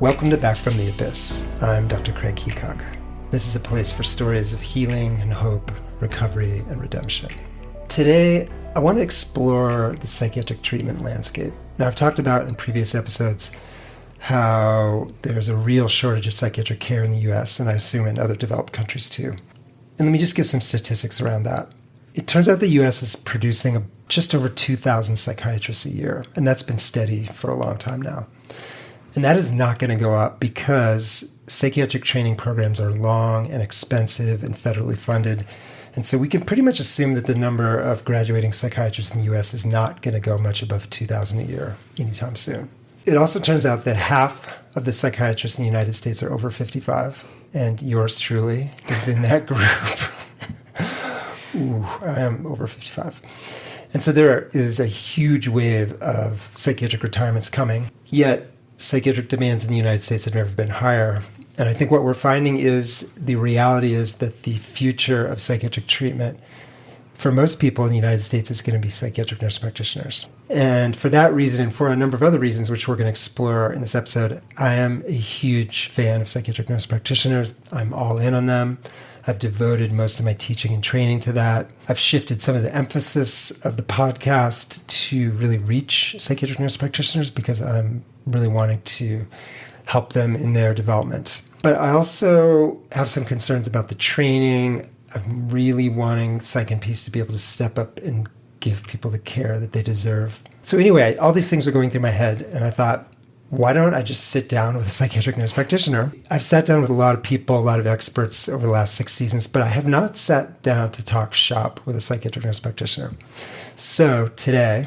Welcome to Back from the Abyss. I'm Dr. Craig Heacock. This is a place for stories of healing and hope, recovery and redemption. Today, I want to explore the psychiatric treatment landscape. Now, I've talked about in previous episodes how there's a real shortage of psychiatric care in the US, and I assume in other developed countries too. And let me just give some statistics around that. It turns out the US is producing just over 2,000 psychiatrists a year, and that's been steady for a long time now. And that is not going to go up because psychiatric training programs are long and expensive and federally funded. And so we can pretty much assume that the number of graduating psychiatrists in the US is not going to go much above 2,000 a year anytime soon. It also turns out that half of the psychiatrists in the United States are over 55, and yours truly is in that group. Ooh, I am over 55. And so there is a huge wave of psychiatric retirements coming, yet psychiatric demands in the United States have never been higher. And I think what we're finding is the reality is that the future of psychiatric treatment for most people in the United States is going to be psychiatric nurse practitioners. And for that reason, and for a number of other reasons, which we're going to explore in this episode, I am a huge fan of psychiatric nurse practitioners. I'm all in on them. I've devoted most of my teaching and training to that. I've shifted some of the emphasis of the podcast to really reach psychiatric nurse practitioners because I'm really wanting to help them in their development. But I also have some concerns about the training. I'm really wanting PsycNPs to be able to step up and give people the care that they deserve. So anyway, all these things were going through my head, and I thought, why don't I just sit down with a psychiatric nurse practitioner? I've sat down with a lot of people, a lot of experts over the last 6 seasons, but I have not sat down to talk shop with a psychiatric nurse practitioner. So today,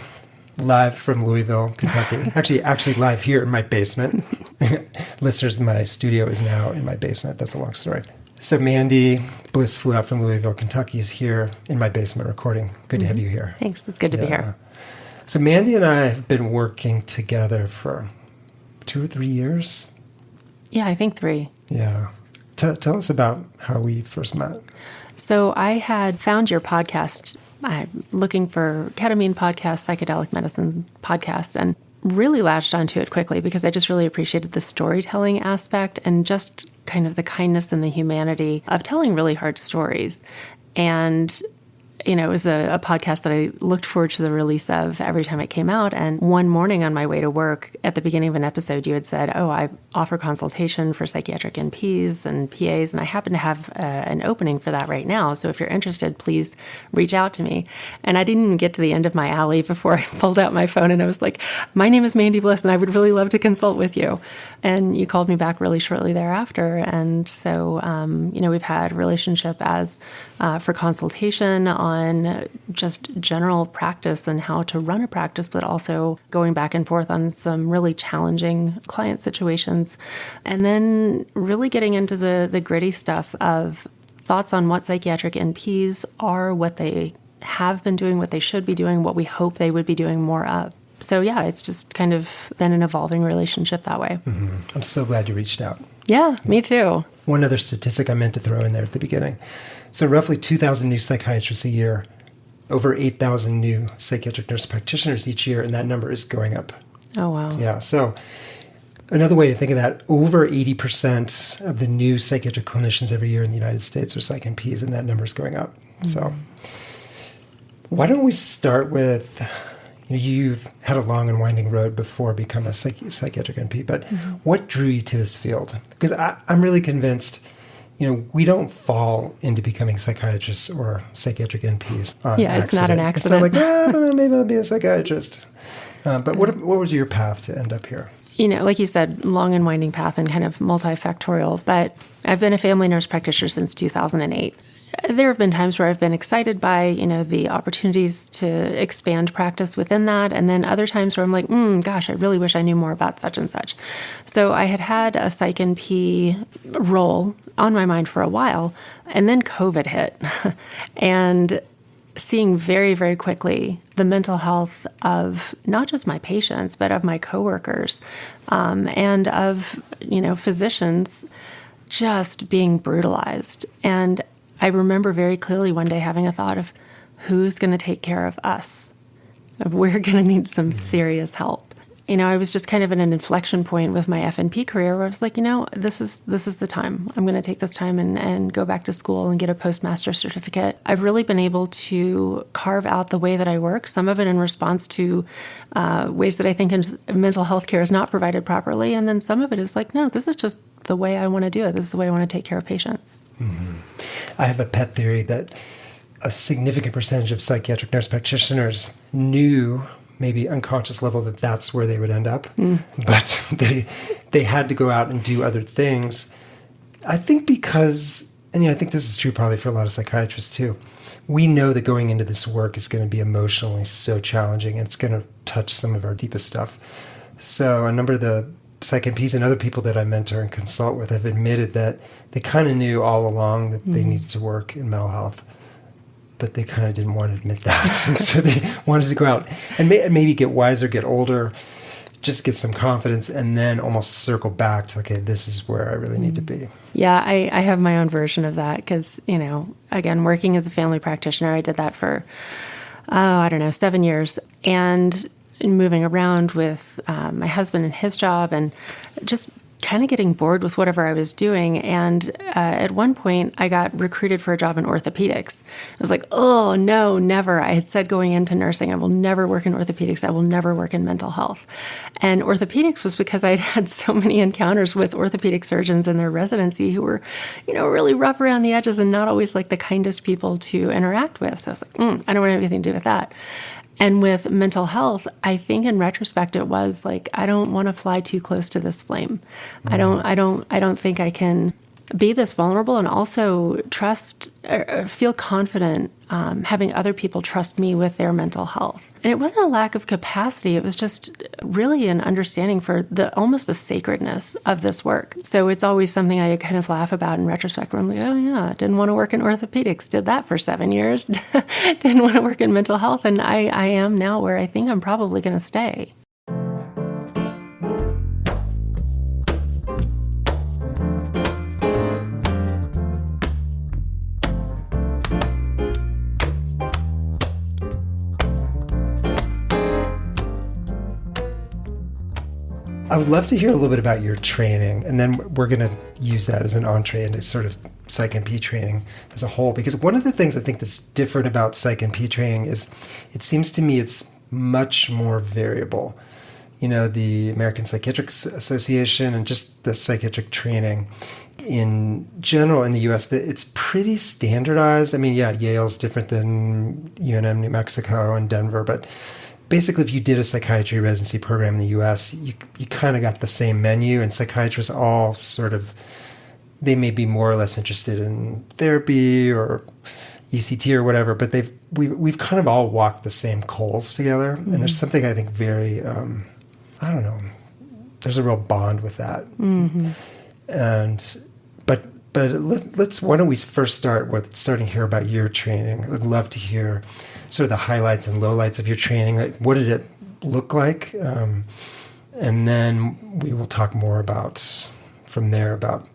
live from Louisville, Kentucky, actually live here in my basement. Listeners, my studio is now in my basement. That's a long story. So Mandy Bliss flew out from Louisville, Kentucky, is here in my basement recording. Good to have you here. Thanks. It's good to be here. So Mandy and I have been working together for 2 or 3 years? Yeah, I think 3. Yeah. Tell us about how we first met. So I had found your podcast. I'm looking for ketamine podcast, psychedelic medicine podcast, and really latched onto it quickly because I just really appreciated the storytelling aspect and just kind of the kindness and the humanity of telling really hard stories. And you know, it was a podcast that I looked forward to the release of every time it came out. And one morning on my way to work, at the beginning of an episode, you had said, oh, I offer consultation for psychiatric NPs and PAs, and I happen to have an opening for that right now. So if you're interested, please reach out to me. And I didn't even get to the end of my alley before I pulled out my phone, and I was like, my name is Mandy Bliss, and I would really love to consult with you. And you called me back really shortly thereafter. And so, we've had a relationship as for consultation on just general practice and how to run a practice, but also going back and forth on some really challenging client situations. And then really getting into the gritty stuff of thoughts on what psychiatric NPs are, what they have been doing, what they should be doing, what we hope they would be doing more of. So yeah, it's just kind of been an evolving relationship that way. Mm-hmm. I'm so glad you reached out. Yeah, me too. One other statistic I meant to throw in there at the beginning. So roughly 2,000 new psychiatrists a year, over 8,000 new psychiatric nurse practitioners each year, and that number is going up. Oh, wow. Yeah, so another way to think of that, over 80% of the new psychiatric clinicians every year in the United States are PsycNPs, and that number is going up. Mm-hmm. So why don't we start with, you've had a long and winding road before becoming a psychiatric NP, but what drew you to this field? Because I'm really convinced we don't fall into becoming psychiatrists or psychiatric NPs on accident. It's not an accident. It's not like, I don't know, maybe I'll be a psychiatrist. But what was your path to end up here? Like you said, long and winding path and kind of multifactorial. But I've been a family nurse practitioner since 2008. There have been times where I've been excited by, the opportunities to expand practice within that. And then other times where I'm like, gosh, I really wish I knew more about such and such. So I had a Psych NP role on my mind for a while. And then COVID hit. And seeing very, very quickly the mental health of not just my patients, but of my coworkers and of, physicians just being brutalized. And I remember very clearly one day having a thought of who's going to take care of us. We're going to need some serious help. I was just kind of at an inflection point with my FNP career where I was like, this is the time. I'm going to take this time and go back to school and get a postmaster certificate. I've really been able to carve out the way that I work, some of it in response to ways that I think mental health care is not provided properly. And then some of it is like, no, this is just the way I want to do it. This is the way I want to take care of patients. Mm-hmm. I have a pet theory that a significant percentage of psychiatric nurse practitioners knew, maybe unconscious level, that that's where they would end up. But they had to go out and do other things. I think because, and I think this is true probably for a lot of psychiatrists too, we know that going into this work is going to be emotionally so challenging, and it's going to touch some of our deepest stuff. So a number of the PsychNPs and other people that I mentor and consult with have admitted that they kind of knew all along that they needed to work in mental health, but they kind of didn't want to admit that. And so they wanted to go out and maybe get wiser, get older, just get some confidence, and then almost circle back to, okay, this is where I really need to be. Yeah, I have my own version of that because, again, working as a family practitioner, I did that for, 7 years. And moving around with my husband and his job and just kind of getting bored with whatever I was doing. And at one point, I got recruited for a job in orthopedics. I was like, oh, no, never. I had said going into nursing, I will never work in orthopedics. I will never work in mental health. And orthopedics was because I had so many encounters with orthopedic surgeons in their residency who were, really rough around the edges and not always like the kindest people to interact with. So I was like, I don't want anything to do with that. And with mental health, I think in retrospect, it was like, I don't want to fly too close to this flame. I don't think I can be this vulnerable and also feel confident having other people trust me with their mental health. And it wasn't a lack of capacity. It was just really an understanding for almost the sacredness of this work. So it's always something I kind of laugh about in retrospect, where I'm like, oh yeah, didn't want to work in orthopedics, did that for 7 years, didn't want to work in mental health. And I am now where I think I'm probably going to stay. I would love to hear a little bit about your training, and then we're going to use that as an entree into sort of PsychNP training as a whole. Because one of the things I think that's different about PsychNP training is it seems to me it's much more variable. The American Psychiatric Association and just the psychiatric training in general in the U.S., it's pretty standardized. I mean, yeah, Yale's different than UNM New Mexico and Denver, but basically, if you did a psychiatry residency program in the U.S., you kind of got the same menu, and psychiatrists all sort of, they may be more or less interested in therapy or ECT or whatever, but we've kind of all walked the same coals together, and there's something I think very, there's a real bond with that. And why don't we first start with starting to hear about your training? I'd love to hear sort of the highlights and lowlights of your training. Like, what did it look like? And then we will talk more from there about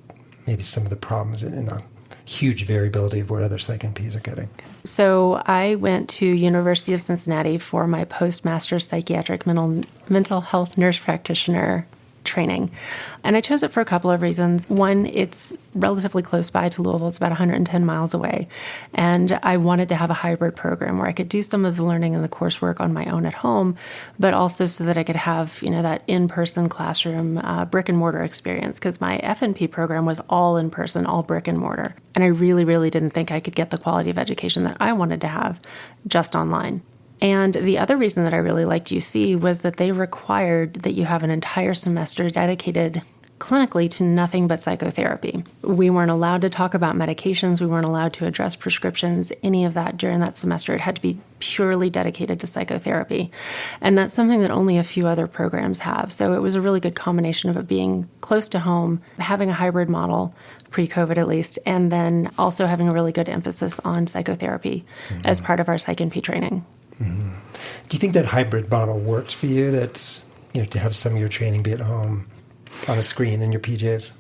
maybe some of the problems in the huge variability of what other PsychNPs are getting. So I went to University of Cincinnati for my postmaster's psychiatric mental health nurse practitioner training. And I chose it for a couple of reasons. One, it's relatively close by to Louisville. It's about 110 miles away. And I wanted to have a hybrid program where I could do some of the learning and the coursework on my own at home, but also so that I could have, that in-person classroom brick and mortar experience, because my FNP program was all in person, all brick and mortar. And I really, really didn't think I could get the quality of education that I wanted to have just online. And the other reason that I really liked UC was that they required that you have an entire semester dedicated clinically to nothing but psychotherapy. We weren't allowed to talk about medications. We weren't allowed to address prescriptions, any of that during that semester. It had to be purely dedicated to psychotherapy. And that's something that only a few other programs have. So it was a really good combination of it being close to home, having a hybrid model, pre-COVID at least, and then also having a really good emphasis on psychotherapy as part of our PsychNP training. Mm-hmm. Do you think that hybrid model worked for you, that to have some of your training be at home on a screen in your PJs?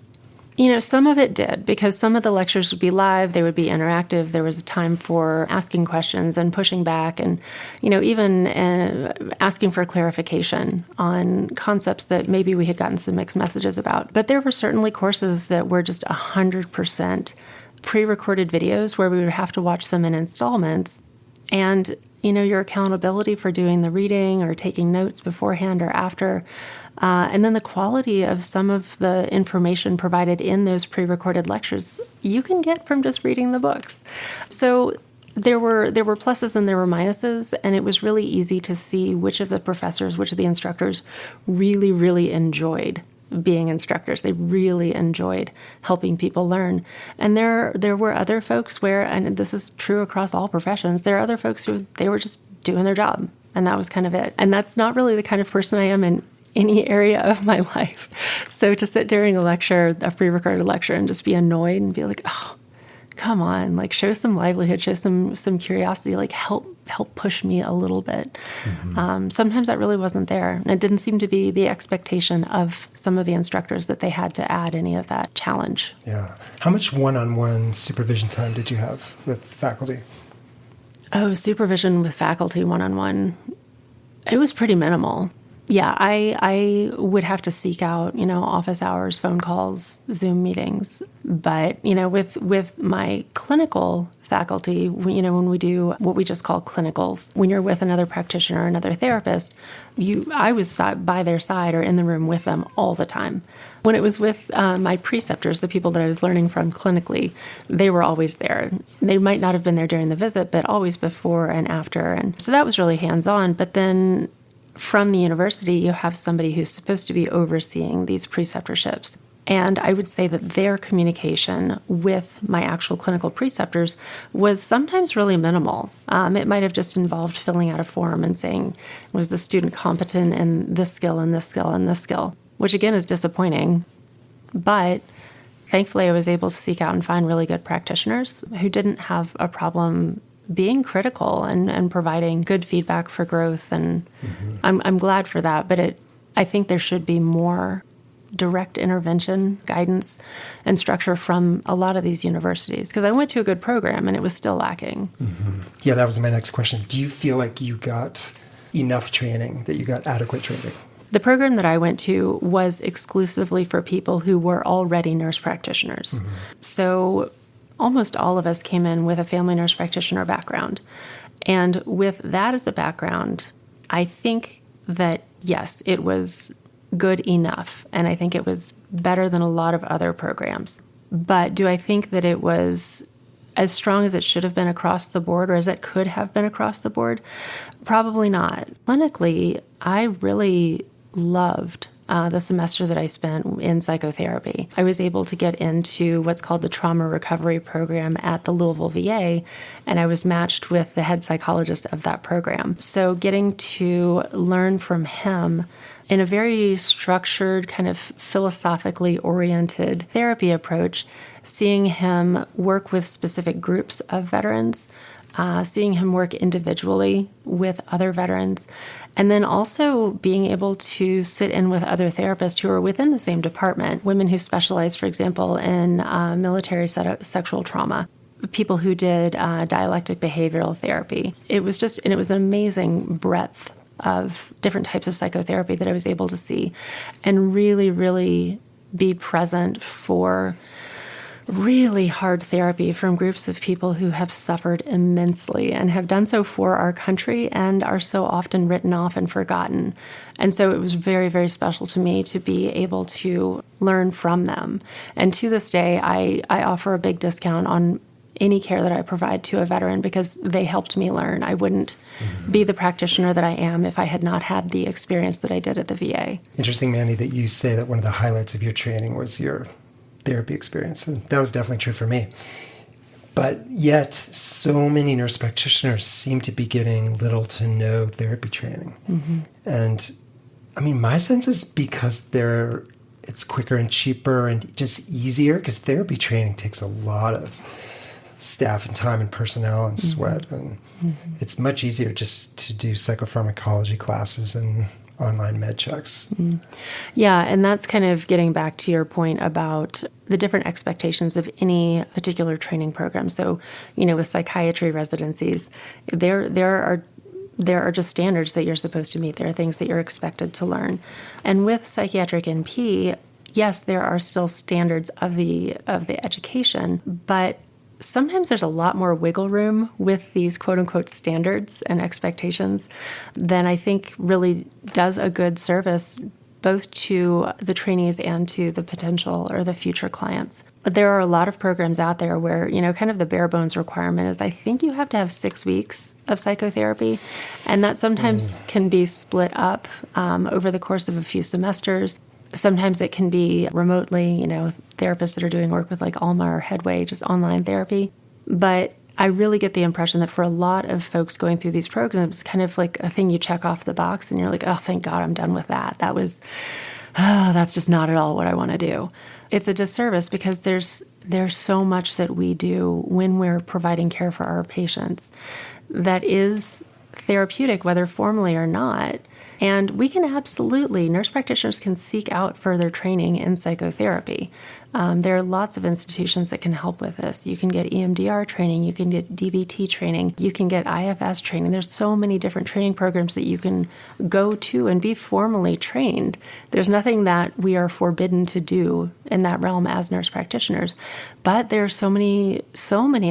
Some of it did, because some of the lectures would be live, they would be interactive. There was a time for asking questions and pushing back and, even asking for clarification on concepts that maybe we had gotten some mixed messages about. But there were certainly courses that were just 100% pre-recorded videos where we would have to watch them in installments. And, your accountability for doing the reading or taking notes beforehand or after. And then the quality of some of the information provided in those pre-recorded lectures, you can get from just reading the books. So there were pluses and there were minuses, and it was really easy to see which of the instructors really, really enjoyed being instructors. They really enjoyed helping people learn. And there were other folks where, and this is true across all professions, there are other folks who they were just doing their job, and that was kind of it. And that's not really the kind of person I am in any area of my life. So to sit during a pre-recorded lecture, and just be annoyed and be like, oh, come on, like show some livelihood, show some curiosity, like help push me a little bit. Mm-hmm. Sometimes that really wasn't there. And it didn't seem to be the expectation of some of the instructors that they had to add any of that challenge. Yeah. How much one-on-one supervision time did you have with faculty? Oh, supervision with faculty one-on-one, it was pretty minimal. Yeah, I would have to seek out, office hours, phone calls, Zoom meetings. But, with my clinical faculty, when we do what we just call clinicals, when you're with another practitioner or another therapist, I was by their side or in the room with them all the time. When it was with my preceptors, the people that I was learning from clinically, they were always there. They might not have been there during the visit, but always before and after. And so that was really hands-on. But then from the university, you have somebody who's supposed to be overseeing these preceptorships. And I would say that their communication with my actual clinical preceptors was sometimes really minimal. It might have just involved filling out a form and saying, was the student competent in this skill and this skill and this skill, which again is disappointing. But thankfully, I was able to seek out and find really good practitioners who didn't have a problem being critical and providing good feedback for growth. And mm-hmm. I'm glad for that. But I think there should be more direct intervention, guidance, and structure from a lot of these universities. Because I went to a good program and it was still lacking. Mm-hmm. Yeah, that was my next question. Do you feel like you got enough training, that you got adequate training? The program that I went to was exclusively for people who were already nurse practitioners. Mm-hmm. So almost all of us came in with a family nurse practitioner background. And with that as a background, I think that, yes, it was good enough. And I think it was better than a lot of other programs. But do I think that it was as strong as it should have been across the board, or as it could have been across the board? Probably not. Clinically, I really loved the semester that I spent in psychotherapy. I was able to get into what's called the trauma recovery program at the Louisville VA, and I was matched with the head psychologist of that program. So getting to learn from him in a very structured, kind of philosophically oriented therapy approach, seeing him work with specific groups of veterans, seeing him work individually with other veterans, and then also being able to sit in with other therapists who are within the same department, women who specialize, for example, in military sexual trauma, people who did dialectic behavioral therapy. It was an amazing breadth of different types of psychotherapy that I was able to see and really, really be present for really hard therapy from groups of people who have suffered immensely and have done so for our country and are so often written off and forgotten. And so it was very, very special to me to be able to learn from them. And to this day, I offer a big discount on any care that I provide to a veteran because they helped me learn. I wouldn't be the practitioner that I am if I had not had the experience that I did at the VA. Interesting, Mandy, that you say that one of the highlights of your training was your therapy experience, and that was definitely true for me. But yet, so many nurse practitioners seem to be getting little to no therapy training. Mm-hmm. And I mean, my sense is because it's quicker and cheaper and just easier, because therapy training takes a lot of staff and time and personnel and sweat, and it's much easier just to do psychopharmacology classes and online med checks. Yeah, and that's kind of getting back to your point about the different expectations of any particular training program. So, with psychiatry residencies, there are just standards that you're supposed to meet. There are things that you're expected to learn. And with psychiatric NP, yes, there are still standards of the education, but sometimes there's a lot more wiggle room with these quote unquote standards and expectations than I think really does a good service both to the trainees and to the potential or the future clients. But there are a lot of programs out there where, kind of the bare bones requirement is I think you have to have 6 weeks of psychotherapy. And that sometimes can be split up over the course of a few semesters. Sometimes it can be remotely, therapists that are doing work with like Alma or Headway, just online therapy. But I really get the impression that for a lot of folks going through these programs, kind of like a thing you check off the box and you're like, oh, thank God I'm done with that. That's just not at all what I want to do. It's a disservice because there's so much that we do when we're providing care for our patients that is therapeutic, whether formally or not. And we can nurse practitioners can seek out further training in psychotherapy. There are lots of institutions that can help with this. You can get EMDR training, you can get DBT training, you can get IFS training. There's so many different training programs that you can go to and be formally trained. There's nothing that we are forbidden to do in that realm as nurse practitioners. But there are so many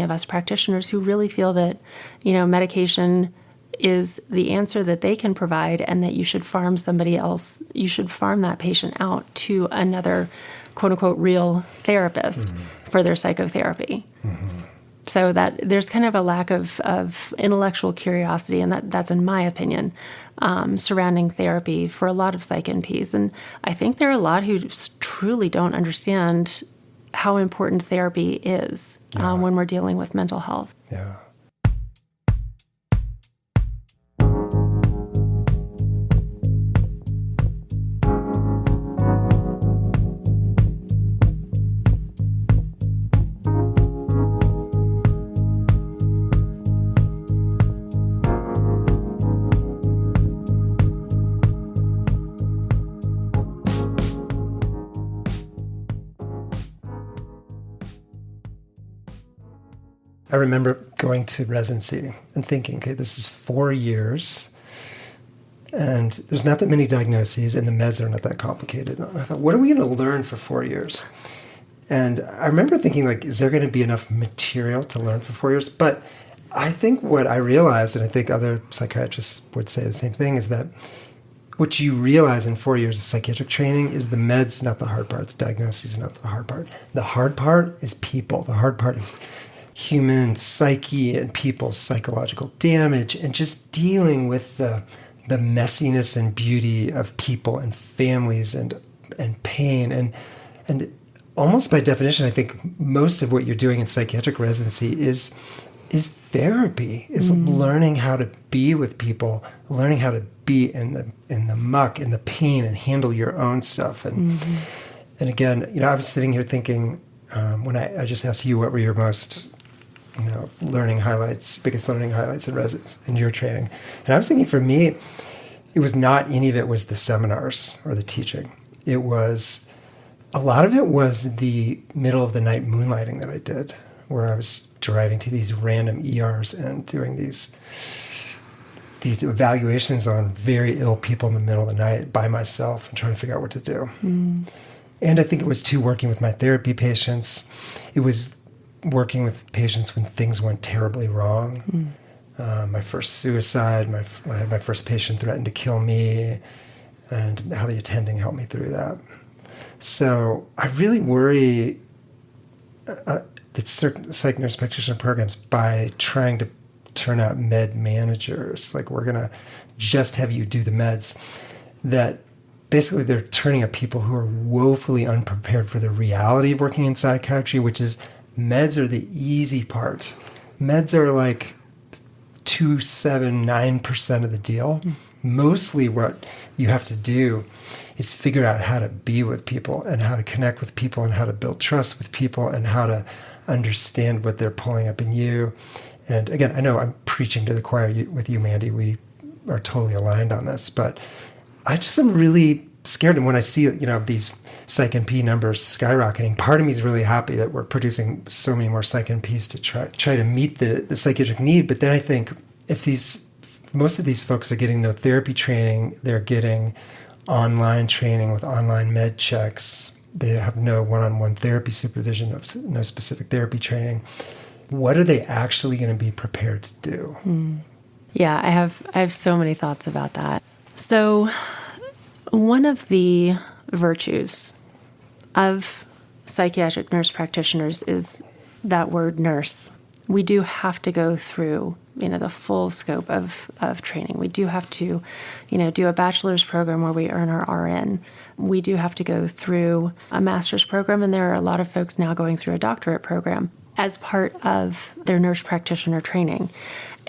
of us practitioners who really feel that, medication is the answer that they can provide and that you should farm that patient out to another quote unquote real therapist for their psychotherapy. So that there's kind of a lack of intellectual curiosity, and that's in my opinion, surrounding therapy for a lot of psych NPs. And I think there are a lot who truly don't understand how important therapy is when we're dealing with mental health. Yeah. I remember going to residency and thinking, okay, this is 4 years, and there's not that many diagnoses, and the meds are not that complicated. And I thought, what are we going to learn for 4 years? And I remember thinking, is there going to be enough material to learn for 4 years? But I think what I realized, and I think other psychiatrists would say the same thing, is that what you realize in 4 years of psychiatric training is the meds not the hard part, the diagnosis is not the hard part. The hard part is people. The hard part is human psyche and people's psychological damage, and just dealing with the messiness and beauty of people and families and pain. And almost by definition, I think most of what you're doing in psychiatric residency is therapy, is learning how to be with people, learning how to be in the muck, in the pain, and handle your own stuff. And again, I was sitting here thinking, when I just asked you what were your most biggest learning highlights in your training. And I was thinking for me, it was not any of it was the seminars or the teaching. A lot of it was the middle of the night moonlighting that I did, where I was driving to these random ERs and doing these evaluations on very ill people in the middle of the night by myself and trying to figure out what to do. And I think it was too working with my therapy patients. It was working with patients when things went terribly wrong. My first suicide, I had my first patient threatened to kill me, and how the attending helped me through that. So I really worry that certain psych nurse practitioner programs, by trying to turn out med managers, we're going to just have you do the meds, that basically they're turning up people who are woefully unprepared for the reality of working in psychiatry, which is meds are the easy part. Meds are 9% of the deal. Mostly what you have to do is figure out how to be with people and how to connect with people and how to build trust with people and how to understand what they're pulling up in you. And again, I know I'm preaching to the choir with you, Mandy. We are totally aligned on this, but I just am really scared. And when I see, these Psych NP numbers skyrocketing, part of me is really happy that we're producing so many more Psych NPs to try to meet the psychiatric need. But then I think if most of these folks are getting no therapy training, they're getting online training with online med checks, they have no one-on-one therapy supervision, no specific therapy training. What are they actually going to be prepared to do? Yeah, I have so many thoughts about that. So one of the virtues of psychiatric nurse practitioners is that word nurse. We do have to go through, the full scope of training. We do have to, do a bachelor's program where we earn our RN. We do have to go through a master's program, and there are a lot of folks now going through a doctorate program as part of their nurse practitioner training.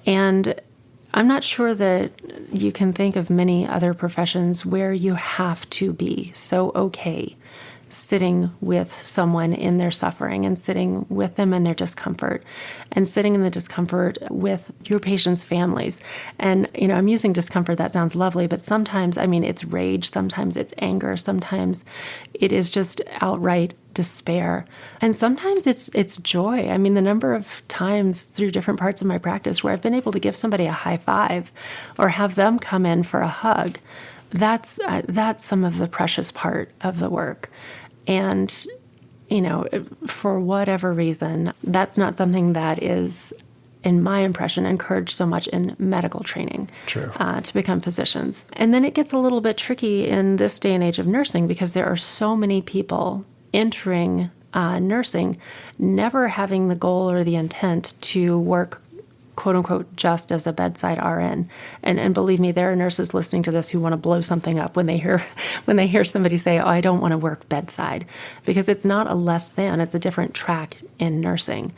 And I'm not sure that you can think of many other professions where you have to be so okay sitting with someone in their suffering and sitting with them in their discomfort and sitting in the discomfort with your patients' families. And, I'm using discomfort, that sounds lovely, but sometimes, it's rage, sometimes it's anger, sometimes it is just outright despair. And sometimes it's joy. The number of times through different parts of my practice where I've been able to give somebody a high five or have them come in for a hug, that's some of the precious part of the work. And, for whatever reason, that's not something that is, in my impression, encouraged so much in medical training. True. To become physicians. And then it gets a little bit tricky in this day and age of nursing because there are so many people entering nursing never having the goal or the intent to work, quote unquote, just as a bedside RN. And believe me, there are nurses listening to this who want to blow something up when they hear somebody say, oh, I don't want to work bedside, because it's not a less than, it's a different track in nursing.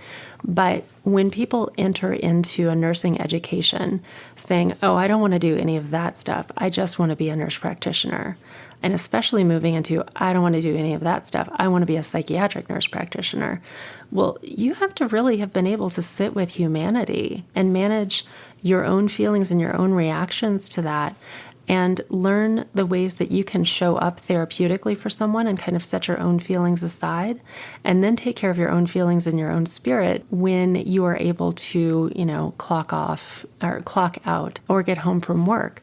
But when people enter into a nursing education saying, oh, I don't want to do any of that stuff, I just want to be a nurse practitioner, and especially moving into, I don't want to do any of that stuff, I want to be a psychiatric nurse practitioner. Well, you have to really have been able to sit with humanity and manage your own feelings and your own reactions to that and learn the ways that you can show up therapeutically for someone and kind of set your own feelings aside and then take care of your own feelings and your own spirit when you are able to, clock off or clock out or get home from work.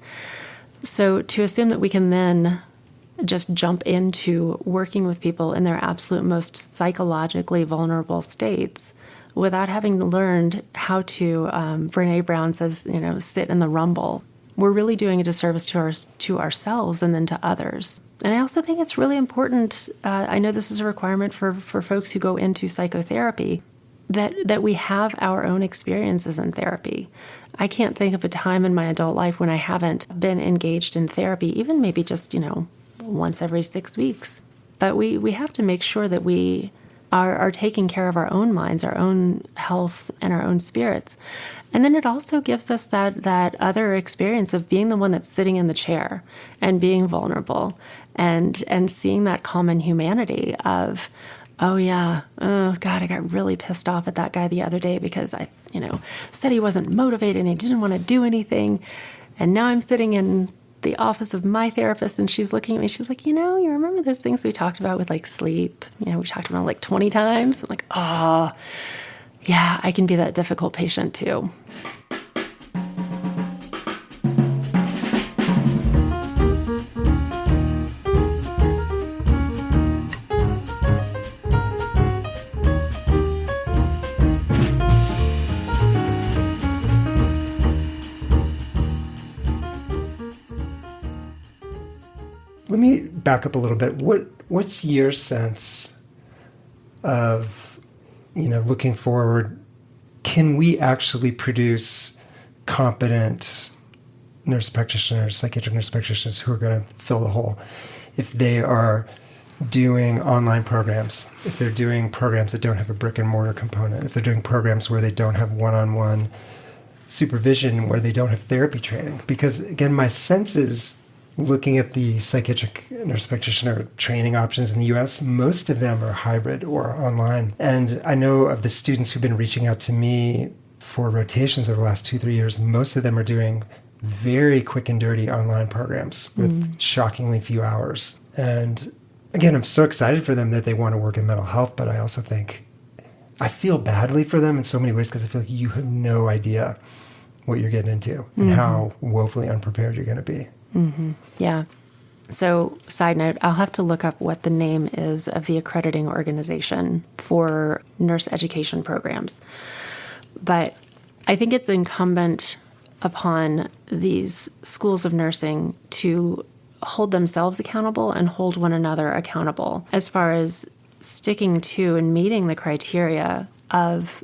So to assume that we can then just jump into working with people in their absolute most psychologically vulnerable states without having learned how to, Brene Brown says, sit in the rumble. We're really doing a disservice to ourselves and then to others. And I also think it's really important, I know this is a requirement for folks who go into psychotherapy, that we have our own experiences in therapy. I can't think of a time in my adult life when I haven't been engaged in therapy, even maybe just, once every 6 weeks. But we have to make sure that we are taking care of our own minds, our own health, and our own spirits. And then it also gives us that other experience of being the one that's sitting in the chair and being vulnerable and seeing that common humanity of, oh yeah, oh God, I got really pissed off at that guy the other day because I, said he wasn't motivated and he didn't want to do anything. And now I'm sitting in the office of my therapist and she's looking at me, she's like, you remember those things we talked about with like sleep? We talked about it like 20 times. I'm like, oh, yeah, I can be that difficult patient too. Let me back up a little bit. What's your sense of, looking forward? Can we actually produce competent nurse practitioners, psychiatric nurse practitioners who are going to fill the hole if they are doing online programs, if they're doing programs that don't have a brick and mortar component, if they're doing programs where they don't have one-on-one supervision, where they don't have therapy training? Because again, my sense is, looking at the psychiatric nurse practitioner training options in the U.S., most of them are hybrid or online. And I know of the students who've been reaching out to me for rotations over the last 2-3 years, most of them are doing very quick and dirty online programs with shockingly few hours. And again, I'm so excited for them that they want to work in mental health, but I also think I feel badly for them in so many ways because I feel like you have no idea what you're getting into and how woefully unprepared you're going to be. Yeah. So, side note, I'll have to look up what the name is of the accrediting organization for nurse education programs. But I think it's incumbent upon these schools of nursing to hold themselves accountable and hold one another accountable as far as sticking to and meeting the criteria of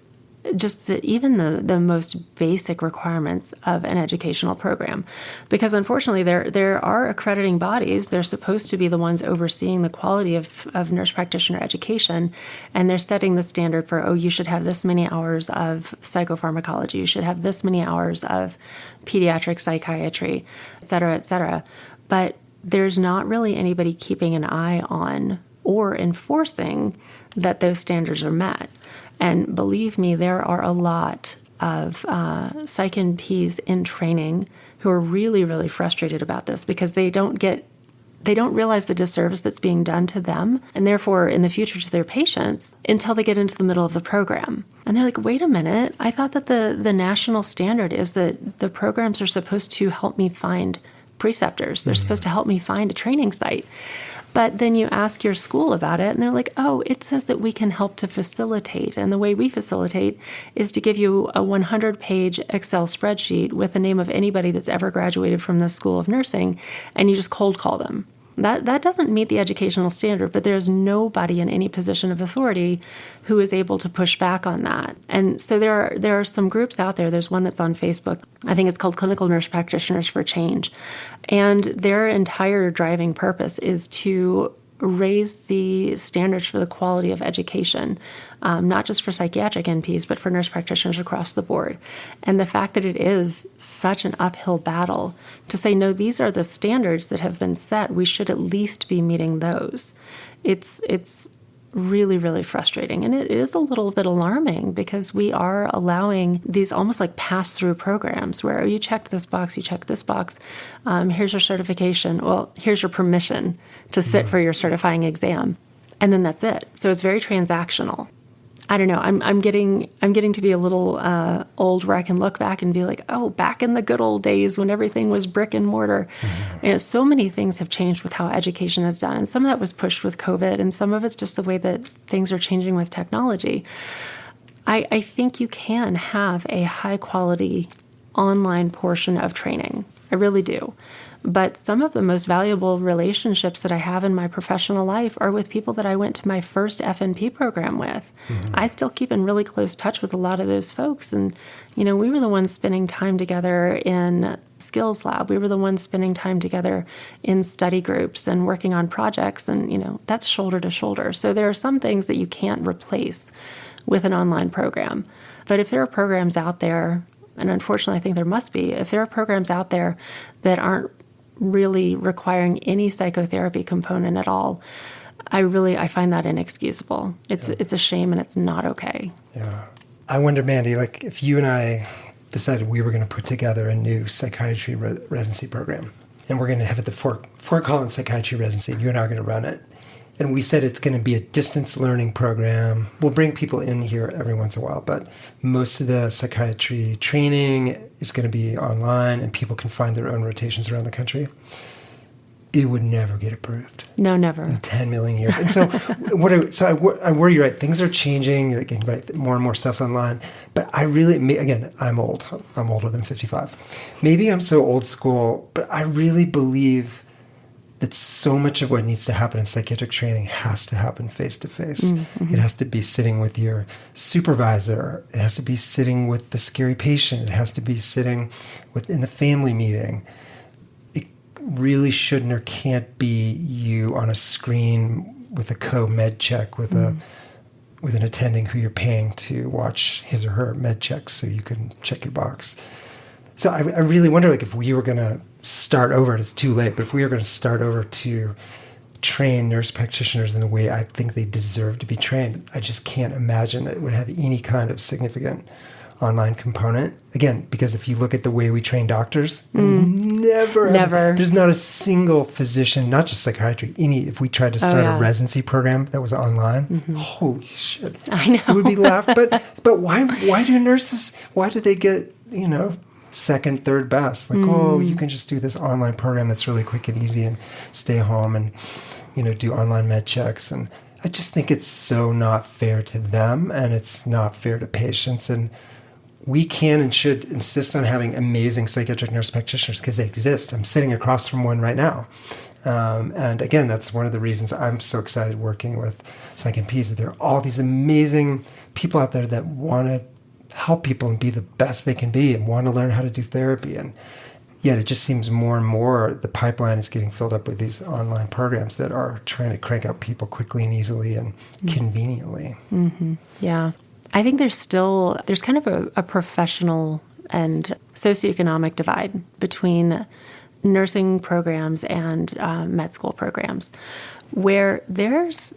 just even the most basic requirements of an educational program. Because unfortunately, there are accrediting bodies. They're supposed to be the ones overseeing the quality of nurse practitioner education, and they're setting the standard for, you should have this many hours of psychopharmacology, you should have this many hours of pediatric psychiatry, et cetera, et cetera. But there's not really anybody keeping an eye on or enforcing that those standards are met. And believe me, there are a lot of psych NPs in training who are really, really frustrated about this because they don't realize the disservice that's being done to them and therefore in the future to their patients until they get into the middle of the program. And they're like, wait a minute, I thought that the national standard is that the programs are supposed to help me find preceptors. They're supposed to help me find a training site. But then you ask your school about it, and they're like, it says that we can help to facilitate. And the way we facilitate is to give you a 100-page Excel spreadsheet with the name of anybody that's ever graduated from this school of nursing, and you just cold call them. That doesn't meet the educational standard, but there's nobody in any position of authority who is able to push back on that. And so there are some groups out there. There's one that's on Facebook. I think it's called Clinical Nurse Practitioners for Change. And their entire driving purpose is to raise the standards for the quality of education, not just for psychiatric NPs, but for nurse practitioners across the board. And the fact that it is such an uphill battle to say, no, these are the standards that have been set. We should at least be meeting those. It's really, really frustrating. And it is a little bit alarming because we are allowing these almost like pass-through programs where you checked this box, you checked this box, here's your certification. Well, here's your permission to sit for your certifying exam. And then that's it. So it's very transactional. I don't know. I'm getting to be a little old where I can look back and be like, back in the good old days when everything was brick and mortar. And so many things have changed with how education is done. And some of that was pushed with COVID, and some of it's just the way that things are changing with technology. I think you can have a high quality online portion of training. I really do. But some of the most valuable relationships that I have in my professional life are with people that I went to my first FNP program with. I still keep in really close touch with a lot of those folks. And, we were the ones spending time together in skills lab. We were the ones spending time together in study groups and working on projects. And, that's shoulder to shoulder. So there are some things that you can't replace with an online program. But if there are programs out there, and unfortunately I think there must be, if there are programs out there that aren't really requiring any psychotherapy component at all, I find that inexcusable. It's a shame and it's not okay. Yeah. I wonder, Mandy, if you and I decided we were going to put together a new psychiatry residency program, and we're going to have it the Fort Collins Psychiatry Residency, and you and I are going to run it. And we said it's going to be a distance learning program. We'll bring people in here every once in a while, but most of the psychiatry training is going to be online and people can find their own rotations around the country. It would never get approved. No, never. In 10 million years. And so I worry, right? Things are changing. Again, right? More and more stuff's online. But I'm old. I'm older than 55. Maybe I'm so old school, but I really believe that so much of what needs to happen in psychiatric training has to happen face-to-face. It has to be sitting with your supervisor. It has to be sitting with the scary patient. It has to be sitting in the family meeting. It really shouldn't or can't be you on a screen with a co-med check with an attending who you're paying to watch his or her med checks so you can check your box. So I really wonder, if we were going to start over, and it's too late, but if we were going to start over to train nurse practitioners in the way I think they deserve to be trained, I just can't imagine that it would have any kind of significant online component. Again, because if you look at the way we train doctors, never. There's not a single physician, not just psychiatry, if we tried to start a residency program that was online, holy shit. I know. It would be laughed. But why do nurses, why do they get, second, third best? Like, you can just do this online program that's really quick and easy and stay home and, do online med checks. And I just think it's so not fair to them, and it's not fair to patients. And we can and should insist on having amazing psychiatric nurse practitioners because they exist. I'm sitting across from one right now. And again, that's one of the reasons I'm so excited working with Psychiatric. There are all these amazing people out there that want to help people and be the best they can be and want to learn how to do therapy. And yet it just seems more and more the pipeline is getting filled up with these online programs that are trying to crank out people quickly and easily and conveniently. Mm-hmm. Yeah. I think there's kind of a professional and socioeconomic divide between nursing programs and med school programs, where there's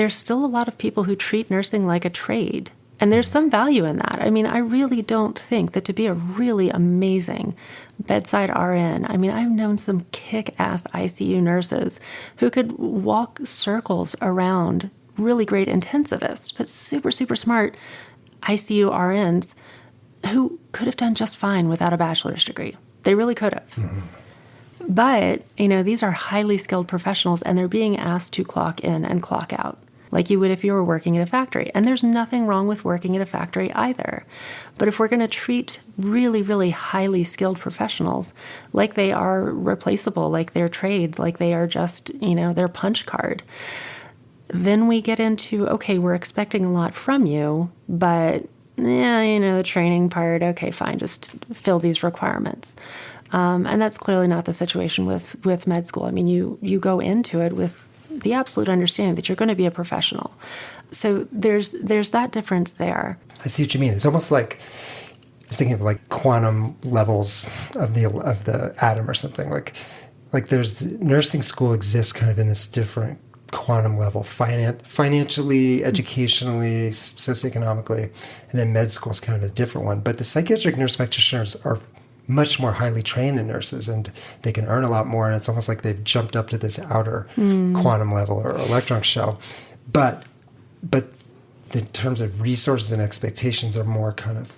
still a lot of people who treat nursing like a trade. And there's some value in that. I mean, I really don't think that to be a really amazing bedside RN, I've known some kick-ass ICU nurses who could walk circles around really great intensivists, but super, super smart ICU RNs who could have done just fine without a bachelor's degree. They really could have. Mm-hmm. But, these are highly skilled professionals, and they're being asked to clock in and clock out, like you would if you were working at a factory. And there's nothing wrong with working at a factory either. But if we're going to treat really, really highly skilled professionals like they are replaceable, like they're trades, like they are just, their punch card, then we get into, okay, we're expecting a lot from you, but, the training part, okay, fine, just fill these requirements. And that's clearly not the situation with med school. You go into it with the absolute understanding that you're going to be a professional. So there's that difference there. I see what you mean. It's almost like, I was thinking of like quantum levels of the atom or something. Like there's nursing school exists kind of in this different quantum level, financially, educationally, socioeconomically, and then med school is kind of a different one. But the psychiatric nurse practitioners are much more highly trained than nurses, and they can earn a lot more, and it's almost like they've jumped up to this outer quantum level or electron shell. But in terms of resources and expectations are more kind of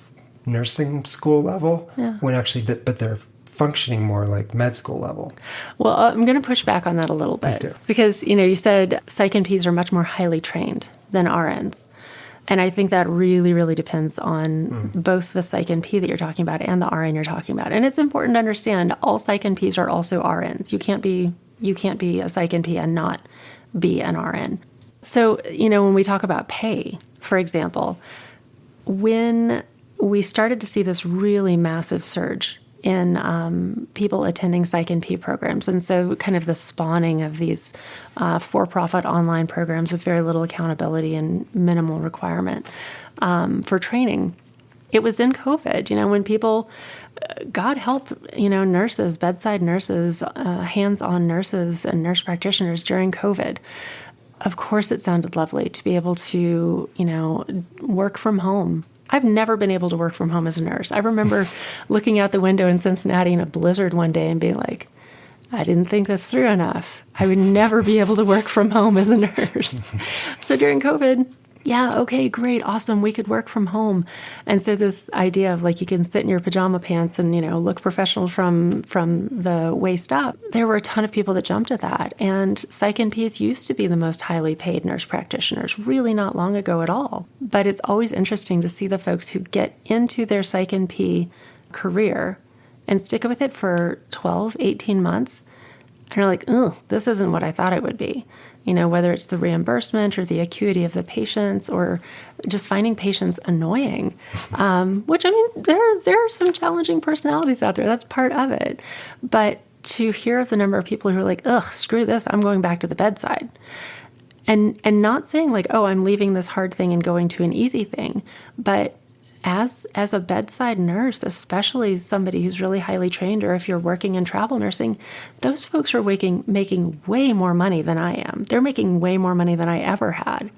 nursing school level, when actually, but they're functioning more like med school level. Well, I'm going to push back on that a little bit. Please do. Because, you said psych NPs are much more highly trained than RNs. And I think that really, really depends on both the psych NP that you're talking about and the RN you're talking about. And it's important to understand all psych NPs are also RNs. You can't be a psych NP and not be an RN. So, when we talk about pay, for example, when we started to see this really massive surge in people attending psych NP programs. And so kind of the spawning of these for-profit online programs with very little accountability and minimal requirement for training. It was in COVID, when people, God help, nurses, bedside nurses, hands-on nurses and nurse practitioners during COVID. Of course, it sounded lovely to be able to, work from home. I've never been able to work from home as a nurse. I remember looking out the window in Cincinnati in a blizzard one day and being like, I didn't think this through enough. I would never be able to work from home as a nurse. So during COVID, okay, great, awesome, we could work from home. And so this idea of like you can sit in your pajama pants and, look professional from the waist up, there were a ton of people that jumped at that. And psych NPs used to be the most highly paid nurse practitioners, really not long ago at all. But it's always interesting to see the folks who get into their psych NP career and stick with it for 12, 18 months, and are like, oh, this isn't what I thought it would be. Whether it's the reimbursement or the acuity of the patients or just finding patients annoying, which, there are some challenging personalities out there. That's part of it. But to hear of the number of people who are like, ugh, screw this, I'm going back to the bedside. And not saying like, oh, I'm leaving this hard thing and going to an easy thing, but as a bedside nurse, especially somebody who's really highly trained, or if you're working in travel nursing, those folks are making way more money than I am. They're making way more money than I ever had.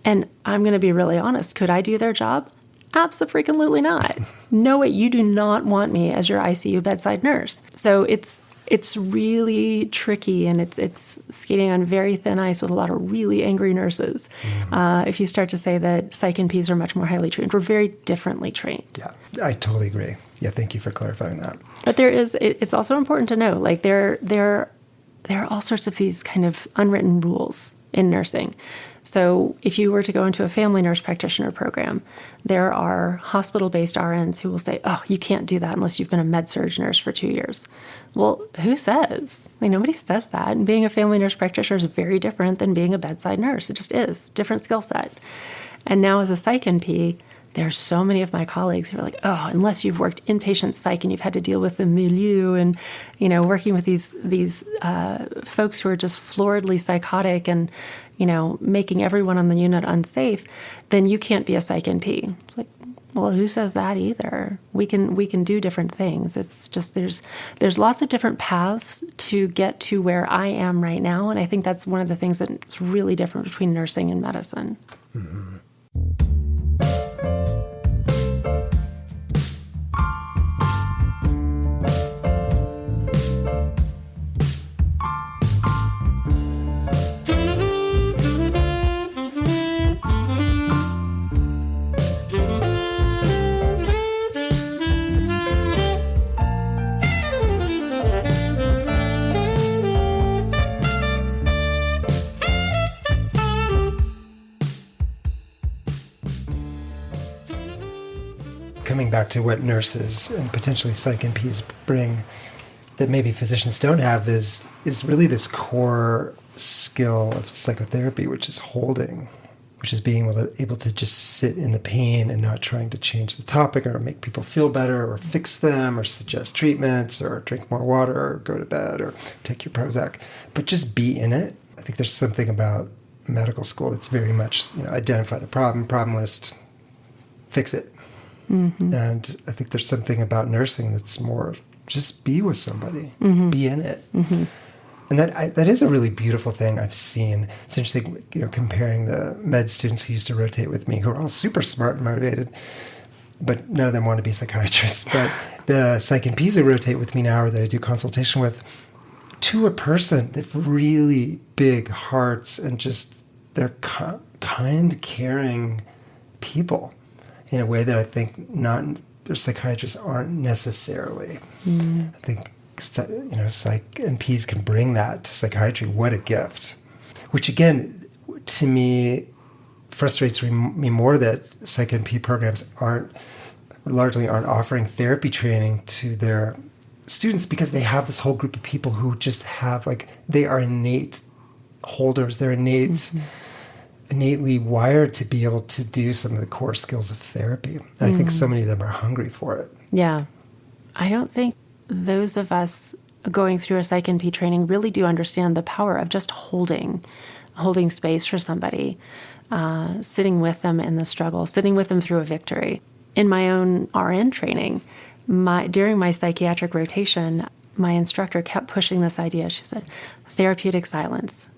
And I'm going to be really honest. Could I do their job? Absolutely not. No way, you do not want me as your ICU bedside nurse. So it's really tricky, and it's skating on very thin ice with a lot of really angry nurses. If you start to say that psych NPs are much more highly trained, we're very differently trained. Yeah, I totally agree. Yeah, thank you for clarifying that. But it's also important to know, like there are all sorts of these kind of unwritten rules in nursing. So if you were to go into a family nurse practitioner program, there are hospital-based RNs who will say, oh, you can't do that unless you've been a med-surg nurse for 2 years. Well, who says? Like, nobody says that. And being a family nurse practitioner is very different than being a bedside nurse. It just is. Different skill set. And now as a psych NP, there's so many of my colleagues who are like, oh, unless you've worked inpatient psych and you've had to deal with the milieu and, working with these folks who are just floridly psychotic and, making everyone on the unit unsafe, then you can't be a psych NP. It's like, well, who says that either? We can do different things. It's just there's lots of different paths to get to where I am right now, and I think that's one of the things that's really different between nursing and medicine. Mm-hmm. Coming back to what nurses and potentially psych NPs bring that maybe physicians don't have is really this core skill of psychotherapy, which is holding, which is being able to just sit in the pain and not trying to change the topic or make people feel better or fix them or suggest treatments or drink more water or go to bed or take your Prozac, but just be in it. I think there's something about medical school that's very much, identify the problem list, fix it. Mm-hmm. And I think there's something about nursing that's more just be with somebody, be in it. Mm-hmm. And that is a really beautiful thing I've seen. It's interesting, comparing the med students who used to rotate with me, who are all super smart and motivated, but none of them want to be psychiatrists. But the psych NPs who rotate with me now or that I do consultation with, to a person, they've really big hearts and just they're kind, caring people. In a way that I think psychiatrists aren't necessarily. I think psych NPs can bring that to psychiatry. What a gift! Which again, to me, frustrates me more that psych NP programs largely aren't offering therapy training to their students because they have this whole group of people who just have they are innate holders. They're innately wired to be able to do some of the core skills of therapy. And I think so many of them are hungry for it. Yeah. I don't think those of us going through a psych NP training really do understand the power of just holding space for somebody, sitting with them in the struggle, sitting with them through a victory. In my own RN training, during my psychiatric rotation, my instructor kept pushing this idea. She said, therapeutic silence.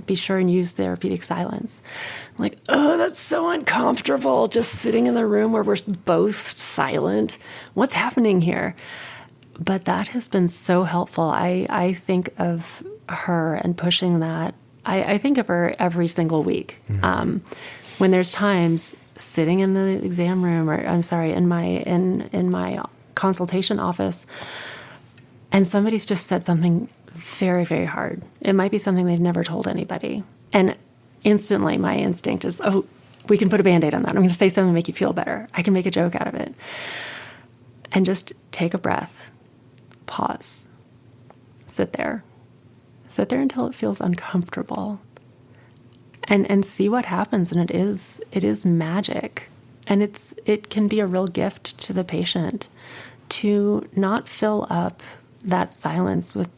Be sure and use therapeutic silence. I'm like, oh, that's so uncomfortable, just sitting in the room where we're both silent. What's happening here? But that has been so helpful. I think of her and pushing that. I think of her every single week. When there's times sitting in the exam room, or in my consultation office, and somebody's just said something very, very hard. It might be something they've never told anybody. And instantly my instinct is, oh, we can put a Band-Aid on that. I'm going to say something to make you feel better. I can make a joke out of it. And just take a breath, pause, sit there until it feels uncomfortable, and see what happens. And it is magic. And it can be a real gift to the patient to not fill up that silence with,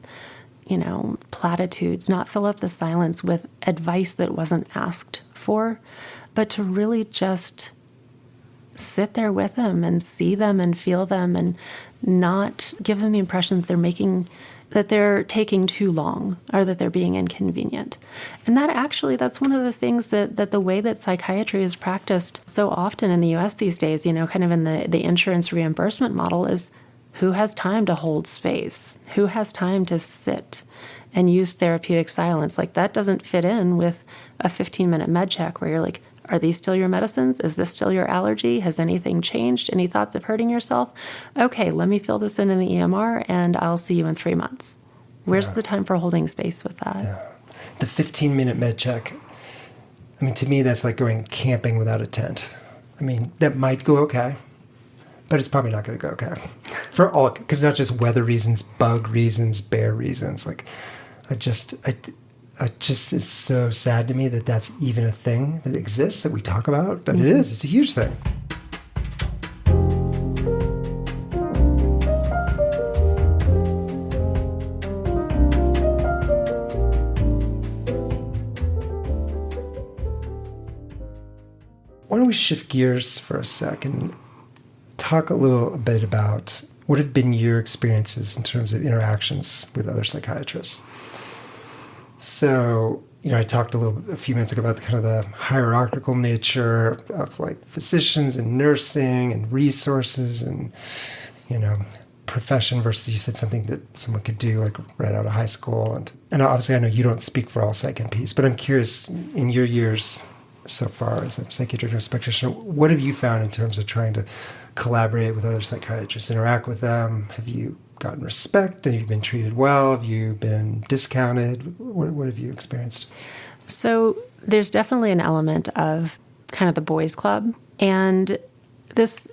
platitudes, not fill up the silence with advice that wasn't asked for, but to really just sit there with them and see them and feel them and not give them the impression that they're making that they're taking too long or that they're being inconvenient. And that's one of the things that the way that psychiatry is practiced so often in the U.S. these days, kind of in the insurance reimbursement model, is who has time to hold space? Who has time to sit and use therapeutic silence? Like, that doesn't fit in with a 15-minute med check where you're like, are these still your medicines? Is this still your allergy? Has anything changed? Any thoughts of hurting yourself? Okay, let me fill this in the EMR and I'll see you in 3 months. Where's the time for holding space with that? Yeah. The 15-minute med check, I mean, to me, that's like going camping without a tent. I mean, that might go okay, but it's probably not going to go okay. Because not just weather reasons, bug reasons, bear reasons. Like, it just is so sad to me that that's even a thing that exists that we talk about, but it is. It's a huge thing. Why don't we shift gears for a sec and talk a little bit about what have been your experiences in terms of interactions with other psychiatrists? So, I talked a few minutes ago about the hierarchical nature of like physicians and nursing and resources and, profession versus you said something that someone could do like right out of high school. And obviously I know you don't speak for all psych NPs, but I'm curious, in your years so far as a psychiatric nurse practitioner, what have you found in terms of trying to collaborate with other psychiatrists, interact with them? Have you gotten respect? Have you been treated well? Have you been discounted? What have you experienced? So there's definitely an element of kind of the boys' club. And this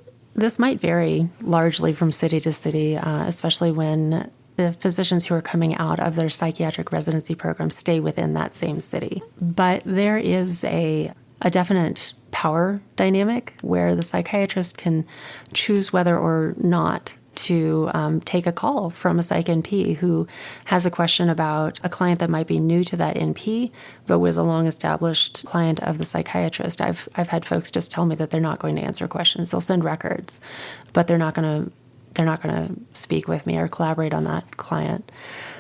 might vary largely from city to city, especially when the physicians who are coming out of their psychiatric residency program stay within that same city. But there is a definite power dynamic where the psychiatrist can choose whether or not to take a call from a psych NP who has a question about a client that might be new to that NP, but was a long-established client of the psychiatrist. I've had folks just tell me that they're not going to answer questions. They'll send records, but they're not going to speak with me or collaborate on that client.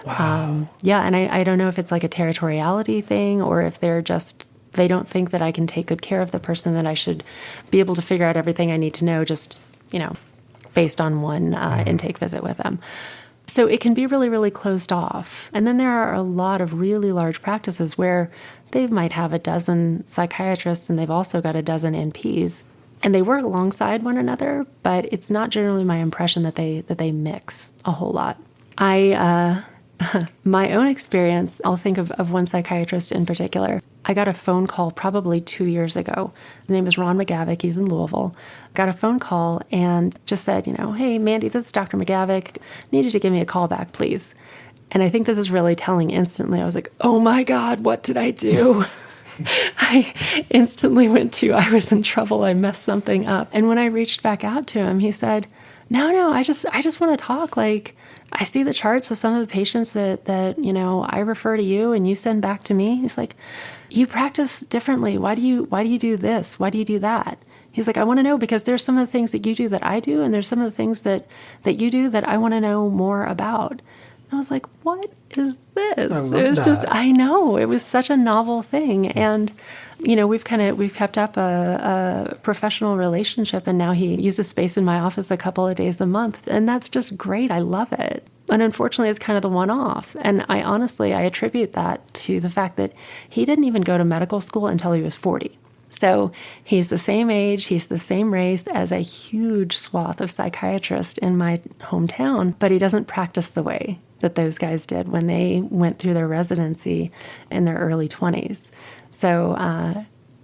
Wow. And I don't know if it's like a territoriality thing or if they don't think that I can take good care of the person, that I should be able to figure out everything I need to know just, based on one intake visit with them. So it can be really, really closed off. And then there are a lot of really large practices where they might have a dozen psychiatrists and they've also got a dozen NPs. And they work alongside one another, but it's not generally my impression that they mix a whole lot. My own experience, I'll think of one psychiatrist in particular. I got a phone call probably 2 years ago. His name is Ron McGavick. He's in Louisville. Got a phone call and just said, hey, Mandy, this is Dr. McGavick. Need you to give me a call back, please. And I think this is really telling instantly. I was like, oh my God, what did I do? I instantly I was in trouble. I messed something up. And when I reached back out to him, he said, no, I just want to talk. Like, I see the charts of some of the patients that I refer to you and you send back to me. He's like, you practice differently. Why do you do this? Why do you do that? He's like, I want to know because there's some of the things that you do that I do, and there's some of the things that you do that I want to know more about. And I was like, what is this? It was just, I know, it was such a novel thing. And, we've kept up a professional relationship, and now he uses space in my office a couple of days a month. And that's just great. I love it. And unfortunately, it's kind of the one-off. And I attribute that to the fact that he didn't even go to medical school until he was 40. So he's the same age, he's the same race as a huge swath of psychiatrists in my hometown, but he doesn't practice the way that those guys did when they went through their residency in their early 20s. So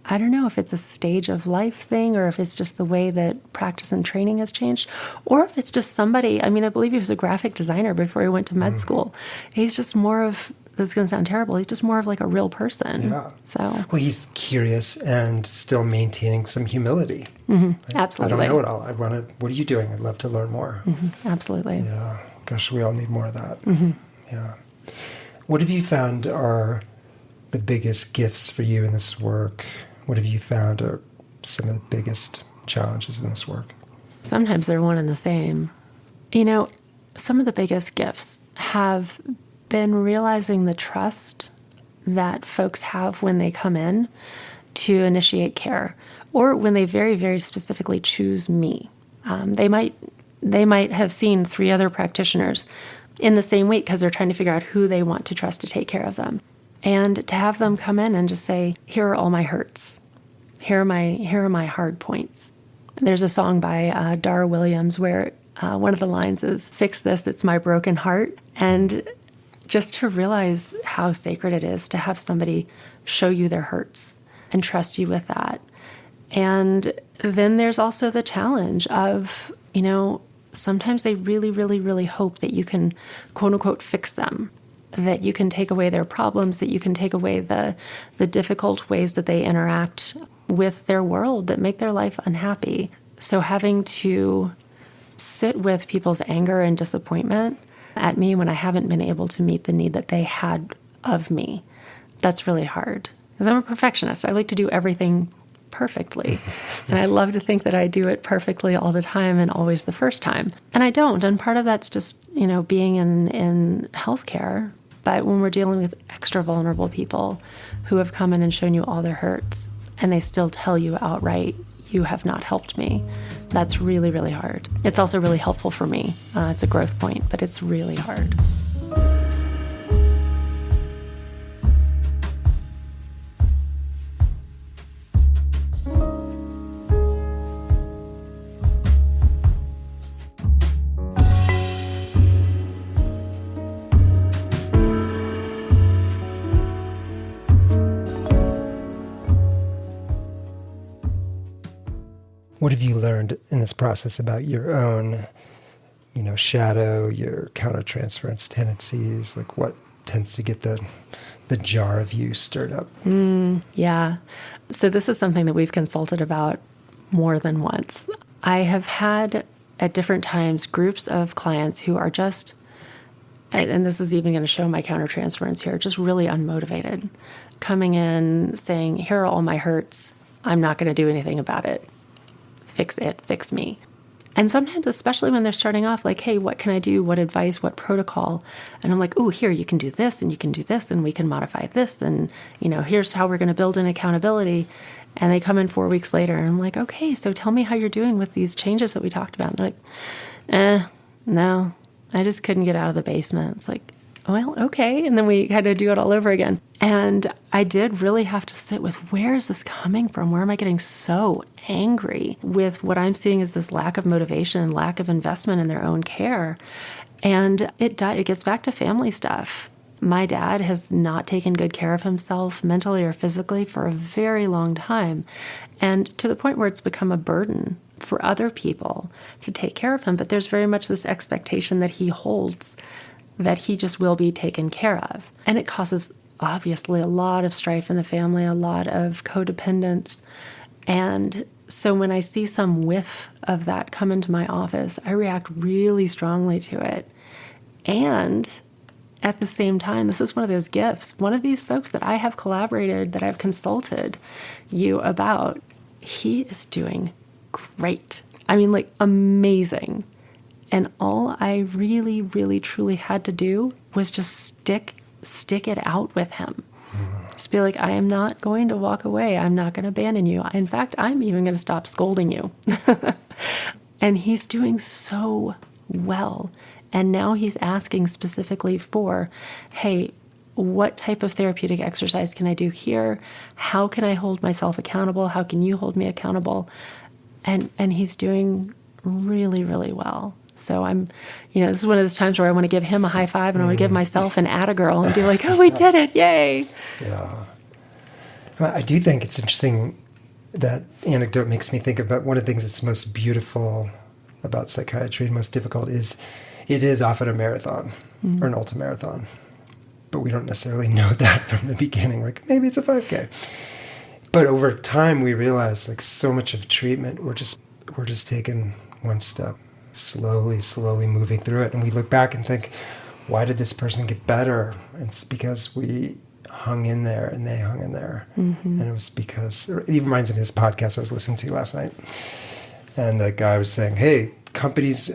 I don't know if it's a stage of life thing or if it's just the way that practice and training has changed, or if it's just somebody, I believe he was a graphic designer before he went to med school. He's just more of, this is going to sound terrible, he's just more of like a real person. Yeah. So. Well, he's curious and still maintaining some humility. Mm-hmm. Absolutely. I don't know it all. What are you doing? I'd love to learn more. Mm-hmm. Absolutely. Yeah. Gosh, we all need more of that. Mm-hmm. Yeah. What have you found are the biggest gifts for you in this work? What have you found are some of the biggest challenges in this work? Sometimes they're one and the same. some of the biggest gifts have been realizing the trust that folks have when they come in to initiate care, or when they very, very specifically choose me. They might have seen 3 other practitioners in the same week because they're trying to figure out who they want to trust to take care of them. And to have them come in and just say, here are all my hurts. Here are my hard points. There's a song by Dara Williams where one of the lines is, fix this, it's my broken heart. And just to realize how sacred it is to have somebody show you their hurts and trust you with that. And then there's also the challenge of, sometimes they really, really, really hope that you can, quote unquote, fix them, that you can take away their problems, that you can take away the difficult ways that they interact with their world that make their life unhappy. So having to sit with people's anger and disappointment at me when I haven't been able to meet the need that they had of me, that's really hard. Because I'm a perfectionist. I like to do everything perfectly. And I love to think that I do it perfectly all the time and always the first time. And I don't. And part of that's just, being in healthcare. But when we're dealing with extra vulnerable people who have come in and shown you all their hurts, and they still tell you outright, you have not helped me, that's really, really hard. It's also really helpful for me. It's a growth point, but it's really hard. What have you learned in this process about your own, shadow, your countertransference tendencies? Like what tends to get the jar of you stirred up? Yeah. So this is something that we've consulted about more than once. I have had at different times groups of clients who are just, and this is even going to show my countertransference here, just really unmotivated, coming in saying, here are all my hurts. I'm not going to do anything about it. Fix it, fix me. And sometimes, especially when they're starting off, like, hey, what can I do? What advice? What protocol? And I'm like, oh, here, you can do this and you can do this and we can modify this. And, here's how we're going to build in accountability. And they come in 4 weeks later and I'm like, okay, so tell me how you're doing with these changes that we talked about. And they're like, no, I just couldn't get out of the basement. It's like, well, okay. And then we had to do it all over again. And I did really have to sit with, where is this coming from? Where am I getting so angry with what I'm seeing as this lack of motivation and lack of investment in their own care? And it gets back to family stuff. My dad has not taken good care of himself mentally or physically for a very long time. And to the point where it's become a burden for other people to take care of him. But there's very much this expectation that he holds that he just will be taken care of. And it causes, obviously, a lot of strife in the family, a lot of codependence. And so when I see some whiff of that come into my office, I react really strongly to it. And at the same time, this is one of those gifts. One of these folks that I have collaborated, that I've consulted you about, he is doing great. I mean, like, amazing. And all I really, really, truly had to do was just stick it out with him. Just be like, I am not going to walk away. I'm not going to abandon you. In fact, I'm even going to stop scolding you. And he's doing so well. And now he's asking specifically for, hey, what type of therapeutic exercise can I do here? How can I hold myself accountable? How can you hold me accountable? And he's doing really, really well. So I'm, this is one of those times where I want to give him a high five and I want to give myself an attagirl and be like, oh, we did it. Yay. Yeah. I do think it's interesting. That anecdote makes me think about one of the things that's most beautiful about psychiatry and most difficult is it is often a marathon or an ultramarathon. But we don't necessarily know that from the beginning. Like, maybe it's a 5K. But over time, we realize, like, so much of treatment, we're just taking one step, slowly moving through it. And we look back and think, why did this person get better? And it's because we hung in there and they hung in there. And it was because, it even reminds me of his podcast I was listening to last night. And the guy was saying, hey, companies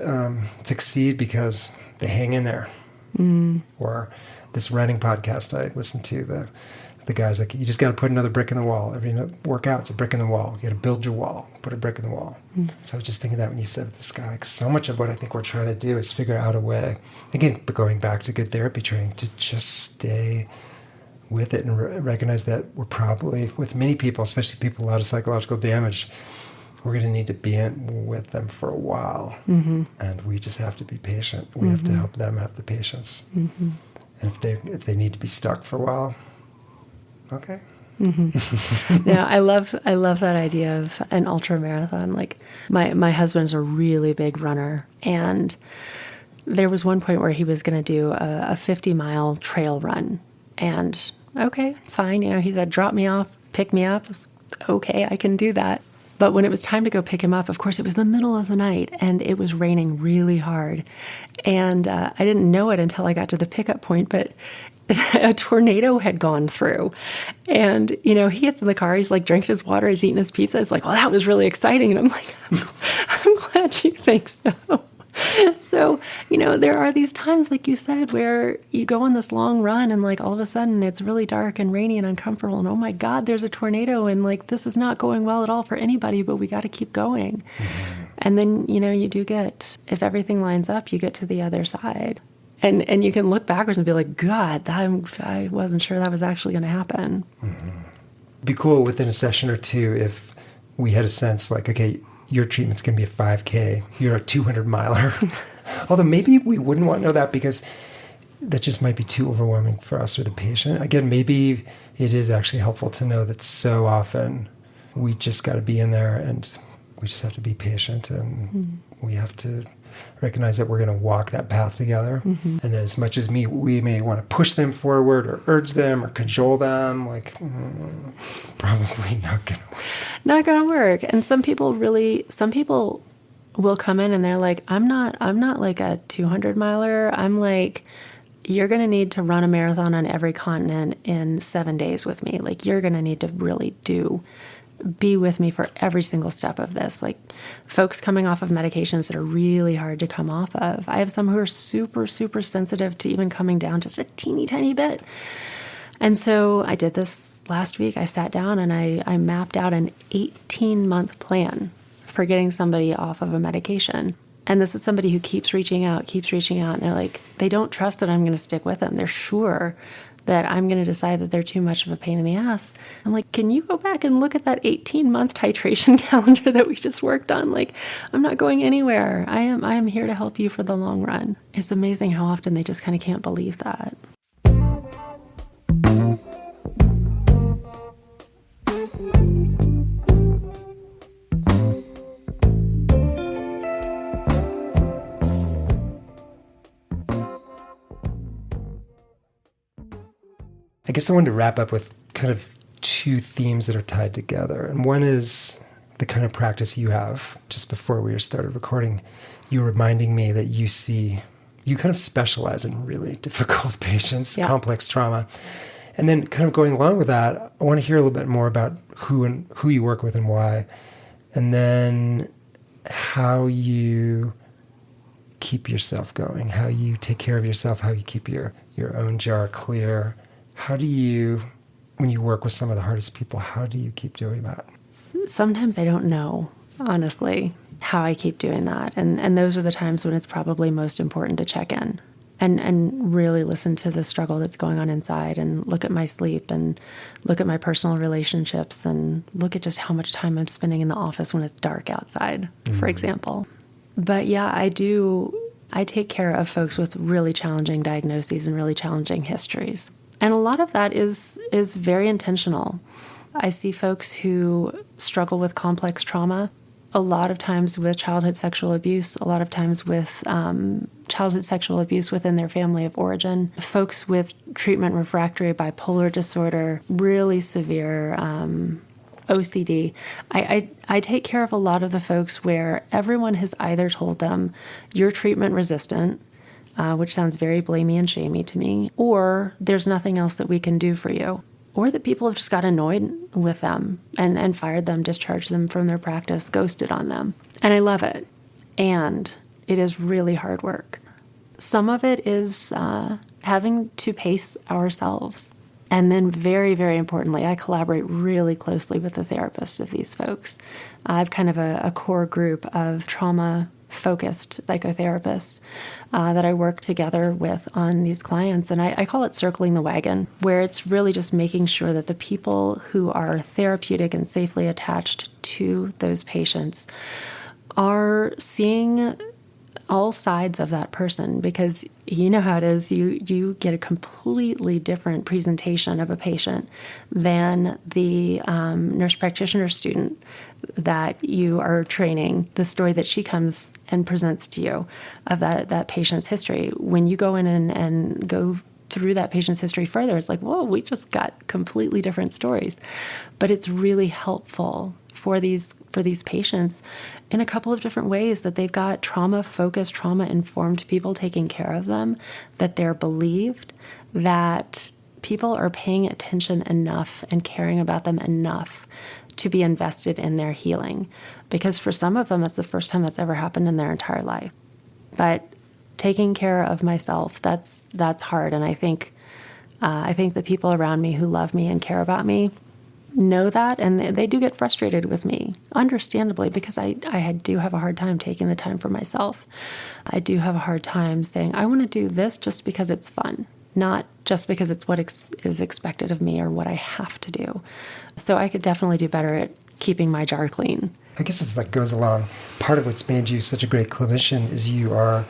succeed because they hang in there. Or this running podcast I listened to, the guy's like, you just got to put another brick in the wall. Every workout's a brick in the wall. You got to build your wall, put a brick in the wall. So I was just thinking that when you said this guy, like, so much of what I think we're trying to do is figure out a way, again, going back to good therapy training, to just stay with it and recognize that we're probably, with many people, especially people with a lot of psychological damage, we're going to need to be with them for a while. And we just have to be patient. We have to help them have the patience. And if they need to be stuck for a while, okay. Now, I love that idea of an ultra marathon. Like my husband's a really big runner, and there was one point where he was going to do a 50-mile trail run. And okay, fine. He said, drop me off, pick me up. I was, okay, I can do that. But when it was time to go pick him up, of course, it was the middle of the night and it was raining really hard. And I didn't know it until I got to the pickup point, but a tornado had gone through. And, he gets in the car, he's like drinking his water, he's eating his pizza. It's like, well, that was really exciting. And I'm like, I'm glad you think so. So, there are these times, like you said, where you go on this long run and like all of a sudden it's really dark and rainy and uncomfortable. And oh my God, there's a tornado and like this is not going well at all for anybody, but we got to keep going. And then, you do get, if everything lines up, you get to the other side. And you can look backwards and be like, God, I wasn't sure that was actually going to happen. It'd be cool within a session or two if we had a sense like, okay, your treatment's going to be a 5K. You're a 200-miler. Although maybe we wouldn't want to know that because that just might be too overwhelming for us or the patient. Again, maybe it is actually helpful to know that so often we just got to be in there and we just have to be patient and we have to recognize that we're going to walk that path together. And that as much as we may want to push them forward or urge them or cajole them, like, probably not going to work. Not going to work. And some people will come in and they're like, I'm not like a 200-miler. I'm like, you're going to need to run a marathon on every continent in 7 days with me. Like, you're going to need to really be with me for every single step of this. Like, folks coming off of medications that are really hard to come off of. I have some who are super, super sensitive to even coming down just a teeny tiny bit. And so I did this last week. I sat down and I mapped out an 18-month plan for getting somebody off of a medication. And this is somebody who keeps reaching out. And they're like, they don't trust that I'm going to stick with them. They're sure that I'm going to decide that they're too much of a pain in the ass. I'm like, can you go back and look at that 18-month titration calendar that we just worked on? Like, I'm not going anywhere. I am here to help you for the long run. It's amazing how often they just kind of can't believe that. I guess I wanted to wrap up with kind of two themes that are tied together. And one is the kind of practice you have. Just before we started recording, you were reminding me that you kind of specialize in really difficult patients, complex trauma. And then kind of going along with that, I want to hear a little bit more about who you work with and why. And then how you keep yourself going, how you take care of yourself, how you keep your own jar clear. How do you, when you work with some of the hardest people, how do you keep doing that? Sometimes I don't know, honestly, how I keep doing that. And those are the times when it's probably most important to check in and really listen to the struggle that's going on inside and look at my sleep and look at my personal relationships and look at just how much time I'm spending in the office when it's dark outside, for example. But yeah, I take care of folks with really challenging diagnoses and really challenging histories. And a lot of that is very intentional. I see folks who struggle with complex trauma, a lot of times with childhood sexual abuse, a lot of times with childhood sexual abuse within their family of origin, folks with treatment refractory bipolar disorder, really severe OCD. I take care of a lot of the folks where everyone has either told them, you're treatment resistant, which sounds very blamey and shamey to me, or there's nothing else that we can do for you, or that people have just got annoyed with them and fired them, discharged them from their practice, ghosted on them. And I love it. and it is really hard work. Some of it is having to pace ourselves. And then very, very importantly, I collaborate really closely with the therapists of these folks. I have kind of a core group of trauma-focused psychotherapists that I work together with on these clients. And I call it circling the wagon, where it's really just making sure that the people who are therapeutic and safely attached to those patients are seeing all sides of that person, because you know how it is. You get a completely different presentation of a patient than the nurse practitioner student that you are training, the story that she comes and presents to you of that patient's history. When you go in and go through that patient's history further, it's like, whoa, we just got completely different stories. But it's really helpful for these patients in a couple of different ways, that they've got trauma-focused, trauma-informed people taking care of them, that they're believed, that people are paying attention enough and caring about them enough to be invested in their healing. Because for some of them, it's the first time that's ever happened in their entire life. But taking care of myself, that's hard. And I think the people around me who love me and care about me know that, and they do get frustrated with me, understandably, because I do have a hard time taking the time for myself. I do have a hard time saying, I want to do this just because it's fun, not just because it's what is expected of me or what I have to do. So I could definitely do better at keeping my jar clean. I guess it's like goes along. Part of what's made you such a great clinician is you are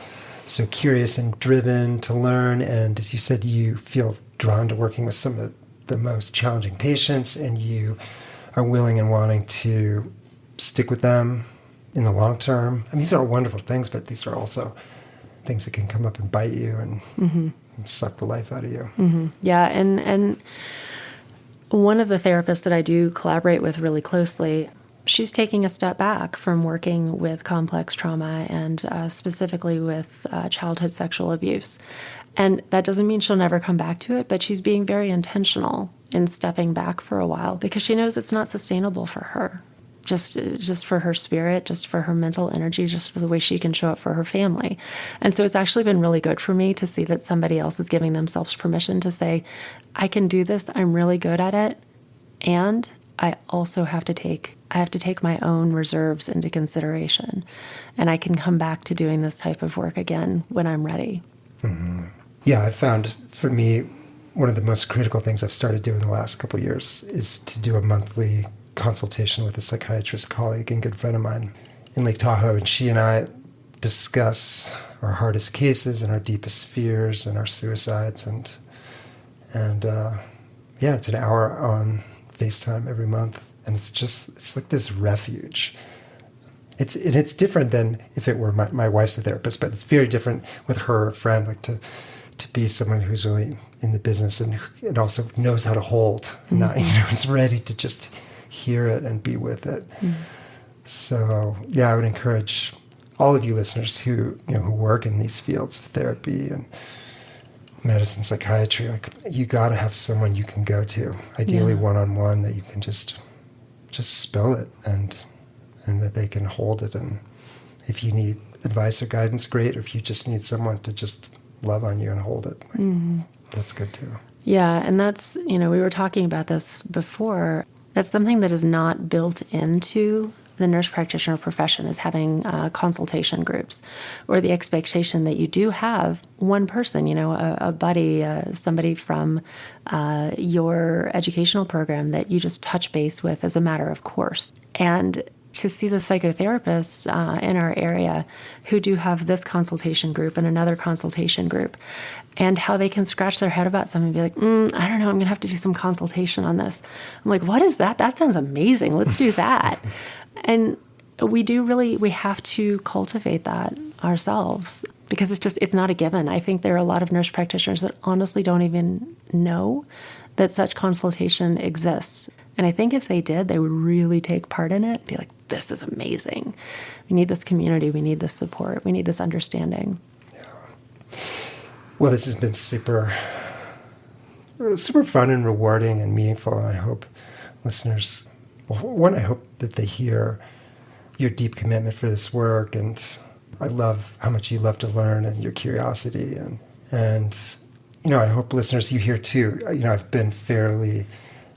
so curious and driven to learn, and as you said, you feel drawn to working with some of the most challenging patients, and you are willing and wanting to stick with them in the long term. I mean, these are all wonderful things, but these are also things that can come up and bite you and suck the life out of you. Mm-hmm. Yeah, and one of the therapists that I do collaborate with really closely, she's taking a step back from working with complex trauma and specifically with childhood sexual abuse. And that doesn't mean she'll never come back to it, but she's being very intentional in stepping back for a while because she knows it's not sustainable for her, just for her spirit, just for her mental energy, just for the way she can show up for her family. And so it's actually been really good for me to see that somebody else is giving themselves permission to say, I can do this, I'm really good at it, and I also have to take my own reserves into consideration, and I can come back to doing this type of work again when I'm ready. Mm-hmm. Yeah, I've found for me, one of the most critical things I've started doing the last couple of years is to do a monthly consultation with a psychiatrist colleague and good friend of mine in Lake Tahoe, and she and I discuss our hardest cases and our deepest fears and our suicides, and it's an hour on FaceTime every month, and it's like this refuge. It's different than if it were my wife's a therapist, but it's very different with her friend, like to be someone who's really in the business and also knows how to hold, not is ready to just hear it and be with it. So I would encourage all of you listeners who work in these fields of therapy and medicine, psychiatry, like you got to have someone you can go to, ideally one-on-one, that you can just spill it and that they can hold it. And if you need advice or guidance, great. Or if you just need someone to just love on you and hold it, that's good too. Yeah, and that's, we were talking about this before. That's something that is not built into the nurse practitioner profession, is having consultation groups, or the expectation that you do have one person, a buddy, somebody from your educational program that you just touch base with as a matter of course. And to see the psychotherapists in our area who do have this consultation group and another consultation group, and how they can scratch their head about something and be like, I don't know, I'm going to have to do some consultation on this. I'm like, what is that? That sounds amazing. Let's do that. And we have to cultivate that ourselves, because it's not a given. I think there are a lot of nurse practitioners that honestly don't even know that such consultation exists. And I think if they did, they would really take part in it and be like, this is amazing. We need this community. We need this support. We need this understanding. Yeah. Well, this has been super, super fun and rewarding and meaningful. And I hope listeners, I hope that they hear your deep commitment for this work and I love how much you love to learn and your curiosity. And I hope listeners, you hear too. I've been fairly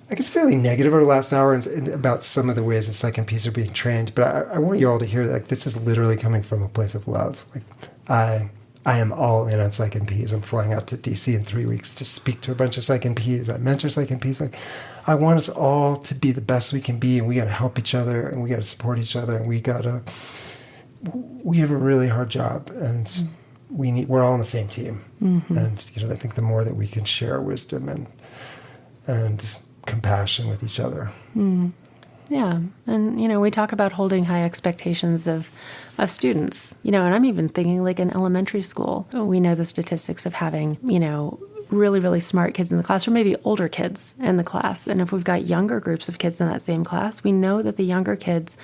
negative over the last hour about some of the ways that Psych NPs are being trained. But I want you all to hear that this is literally coming from a place of love. Like I am all in on Psych NPs. I'm flying out to DC in 3 weeks to speak to a bunch of Psych NPs. I mentor Psych NPs. Like, I want us all to be the best we can be, and we got to help each other, and we got to support each other, and we have a really hard job, and we're all on the same team. Mm-hmm. And I think the more that we can share wisdom and compassion with each other. Mm. Yeah. And, we talk about holding high expectations of students, and I'm even thinking like in elementary school, we know the statistics of having, really, really smart kids in the class, or maybe older kids in the class. And if we've got younger groups of kids in that same class, we know that the younger kids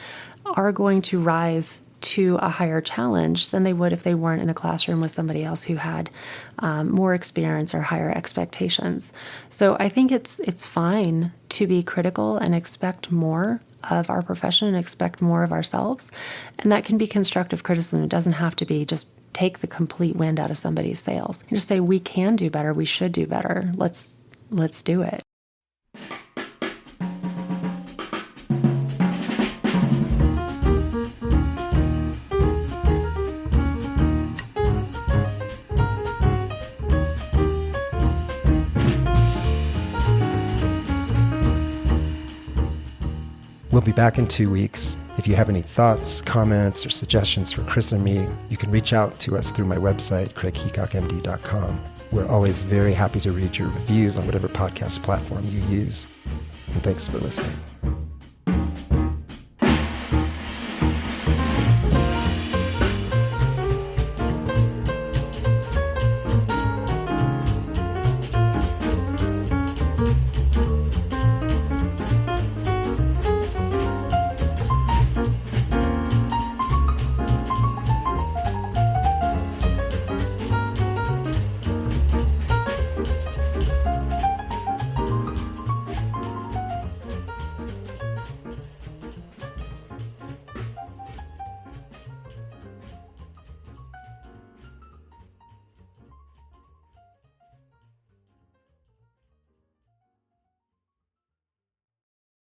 are going to rise to a higher challenge than they would if they weren't in a classroom with somebody else who had more experience or higher expectations. So I think it's fine to be critical and expect more of our profession and expect more of ourselves. And that can be constructive criticism. It doesn't have to be just take the complete wind out of somebody's sails. You just say, we can do better. We should do better. Let's do it. We'll be back in 2 weeks. If you have any thoughts, comments, or suggestions for Chris or me, you can reach out to us through my website, craigheacockmd.com. We're always very happy to read your reviews on whatever podcast platform you use. And thanks for listening.